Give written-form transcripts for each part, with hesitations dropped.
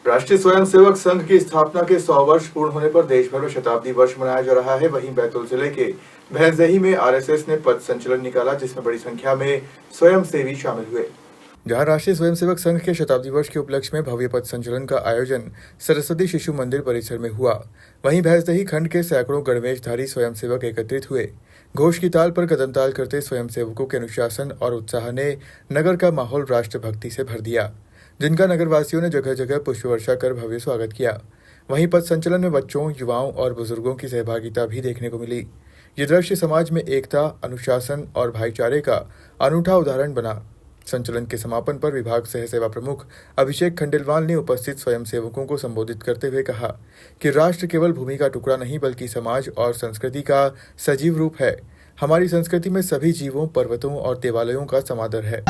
राष्ट्रीय स्वयंसेवक संघ की स्थापना के 100 वर्ष पूर्ण होने पर देश भर में शताब्दी वर्ष मनाया जा रहा है। वहीं बैतूल जिले के भैंसदेही में आरएसएस ने पथ संचलन निकाला, जिसमें बड़ी संख्या में स्वयंसेवी शामिल हुए। जहां राष्ट्रीय स्वयंसेवक संघ के शताब्दी वर्ष के उपलक्ष्य में भव्य पथ संचलन का आयोजन सरस्वती शिशु मंदिर परिसर में हुआ, वहीं भैंसदेही खंड के सैकड़ों गणवेशधारी स्वयंसेवक एकत्रित हुए। घोष की ताल पर कदम ताल करते स्वयंसेवकों के अनुशासन और उत्साह ने नगर का माहौल राष्ट्रभक्ति से भर दिया, जिनका नगरवासियों ने जगह जगह पुष्प वर्षा कर भव्य स्वागत किया। वहीं पथ संचलन में बच्चों, युवाओं और बुजुर्गों की सहभागिता भी देखने को मिली। ये दृश्य समाज में एकता, अनुशासन और भाईचारे का अनूठा उदाहरण बना। संचलन के समापन पर विभाग सह सेवा प्रमुख अभिषेक खंडेलवाल ने उपस्थित स्वयंसेवकों को संबोधित करते हुए कहा कि राष्ट्र केवल भूमि का टुकड़ा नहीं बल्कि समाज और संस्कृति का सजीव रूप है। हमारी संस्कृति में सभी जीवों, पर्वतों और देवालयों का समादर है।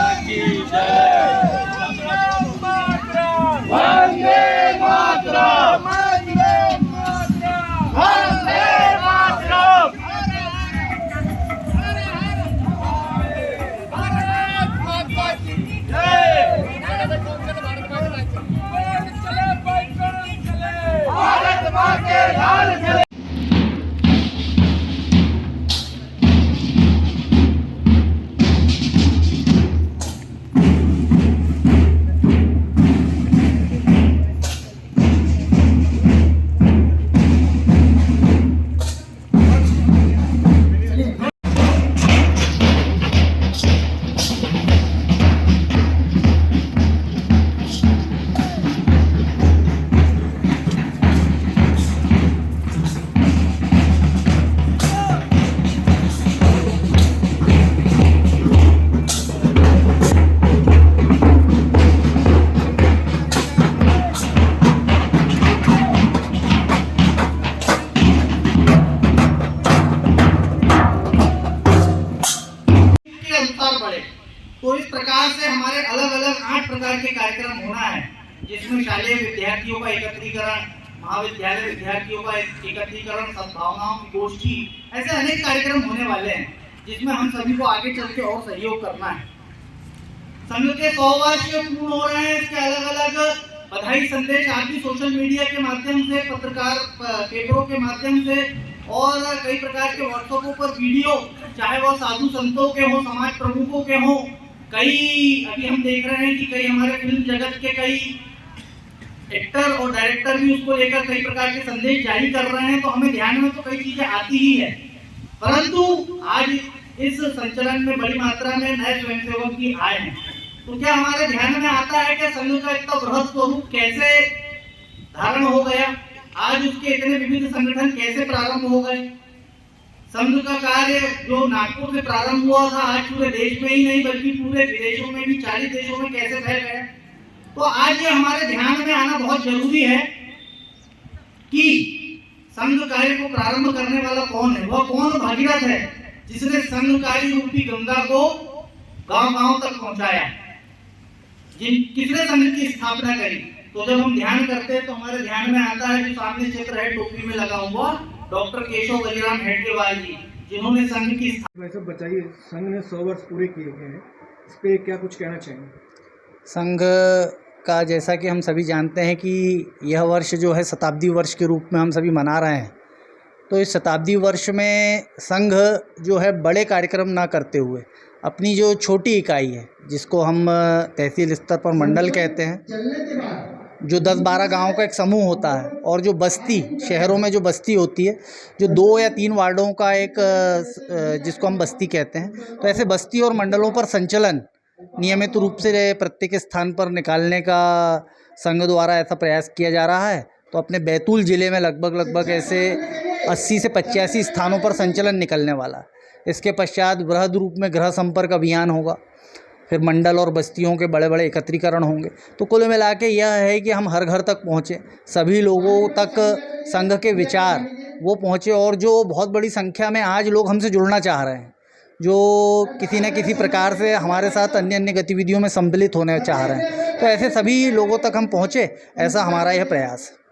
तो इस प्रकार से हमारे अलग अलग 8 प्रकार के कार्यक्रम होना है, जिसमें शालेय विद्यार्थियों का एकत्रीकरण, महाविद्यालय विद्यार्थियों का एकत्रीकरण, सद्भावनाओं की गोष्ठी, ऐसे अनेक कार्यक्रम होने वाले हैं, जिसमें हम सभी को आगे चल के और सहयोग करना है। संघ के 100 वर्ष पूर्ण हो रहे हैं। इसके अलग अलग बधाई संदेश आप भी सोशल मीडिया के माध्यम से, पत्रकार पेपरों के माध्यम से और कई प्रकार के व्हाट्सएपों पर वीडियो, चाहे वो साधु संतों के हो, समाज प्रमुखों के हो, कई अभी हम देख रहे हैं कि कई हमारे फिल्म जगत के कई एक्टर और डायरेक्टर भी उसको लेकर कई प्रकार के संदेश जारी कर रहे हैं। तो हमें ध्यान में तो कई चीजें आती ही है, परंतु आज इस संचलन में बड़ी मात्रा में नए स्वयंसेवक भी आए हैं। तो क्या हमारे ध्यान में आता है कि संघ का इतना बृहद स्वरूप कैसे धारण हो गया, आज उसके इतने विविध संगठन कैसे प्रारंभ हो गए। संघ का कार्य जो नागपुर से प्रारंभ हुआ था, आज पूरे देश में ही नहीं बल्कि पूरे विदेशों में भी, 40 देशों में कैसे फैल गया। तो आज ये हमारे ध्यान में आना बहुत जरूरी है कि संघ कार्य को प्रारंभ करने वाला कौन है, वह कौन भागीरथ है जिसने संघ कार्य रूपी गंगा को गांव-गांव तक पहुंचाया, किसने संघ की स्थापना करी। तो जब हम ध्यान करते हैं तो हमारे ध्यान में आता है जो सामने चित्र है टोपी में लगा हुआ, डॉक्टर केशव बलिराम हेडगेवार जी, जिन्होंने संघ की वैसे बताइए, संघ ने 100 वर्ष पूरे किए हैं, इस पे क्या कुछ कहना चाहेंगे। संघ का जैसा कि हम सभी जानते हैं कि यह वर्ष जो है शताब्दी वर्ष के रूप में हम सभी मना रहे हैं। तो इस शताब्दी वर्ष में संघ जो है बड़े कार्यक्रम ना करते हुए अपनी जो छोटी इकाई है, जिसको हम तहसील स्तर पर मंडल कहते हैं, जो 10-12 गाँव का एक समूह होता है, और जो बस्ती, शहरों में जो बस्ती होती है, जो 2 या 3 वार्डों का एक जिसको हम बस्ती कहते हैं, तो ऐसे बस्ती और मंडलों पर संचलन नियमित रूप से प्रत्येक स्थान पर निकालने का संघ द्वारा ऐसा प्रयास किया जा रहा है। तो अपने बैतूल ज़िले में लगभग ऐसे 80 से 85 स्थानों पर संचलन निकलने वाला है। इसके पश्चात बृहद रूप में गृह संपर्क अभियान होगा, फिर मंडल और बस्तियों के बड़े बड़े एकत्रीकरण होंगे। तो कुल मिला के यह है कि हम हर घर तक पहुँचे, सभी लोगों तक संघ के विचार वो पहुँचे, और जो बहुत बड़ी संख्या में आज लोग हमसे जुड़ना चाह रहे हैं, जो किसी न किसी प्रकार से हमारे साथ अन्य गतिविधियों में सम्मिलित होने चाह रहे हैं, तो ऐसे सभी लोगों तक हम पहुँचे, ऐसा हमारा यह प्रयास है।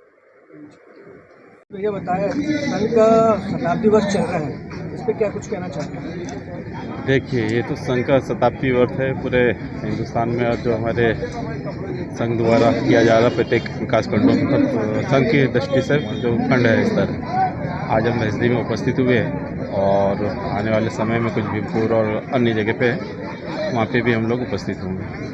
तो ये बताया, संघ का शताब्दी वर्ष चल रहा है, इस पर क्या कुछ कहना चाहते हैं। देखिए, ये तो संघ का शताब्दी वर्ष है पूरे हिंदुस्तान में, और जो हमारे संघ द्वारा किया जा रहा प्रत्येक विकास खंडों में, मतलब संघ की दृष्टि से जो खंड है स्तर, आज हम भैंसदेही में उपस्थित हुए हैं और आने वाले समय में कुछ भीमपुर और अन्य जगह पे वहाँ पे भी हम लोग उपस्थित होंगे।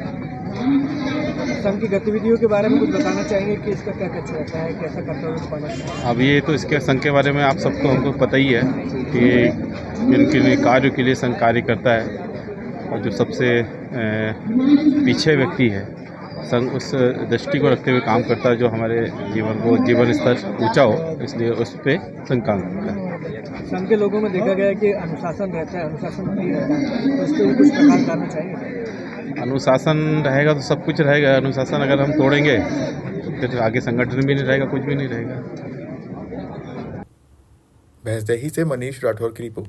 संघ की गतिविधियों के बारे में कुछ बताना चाहेंगे कि इसका क्या कुछ रहता है, कैसा कर्तव्य पालन करता है? अब ये तो इसके संघ के बारे में आप सबको हमको पता ही है कि इनके लिए कार्य के लिए संघ कार्य करता है, और जो सबसे पीछे व्यक्ति है संघ उस दृष्टि को रखते हुए काम करता है, जो हमारे जीवन स्तर ऊंचा हो, इसलिए उस पर संघ काम करता है। संघ के लोगों में देखा गया है कि अनुशासन रहता है, अनुशासन नहीं रहता है, तो इसके लिए कुछ प्रकार करना चाहिए। अनुशासन रहेगा तो सब कुछ रहेगा, अनुशासन अगर हम तोड़ेंगे तो फिर आगे संगठन भी नहीं रहेगा, कुछ भी नहीं रहेगा। भैंसदेही से मनीष राठौर की रिपोर्ट।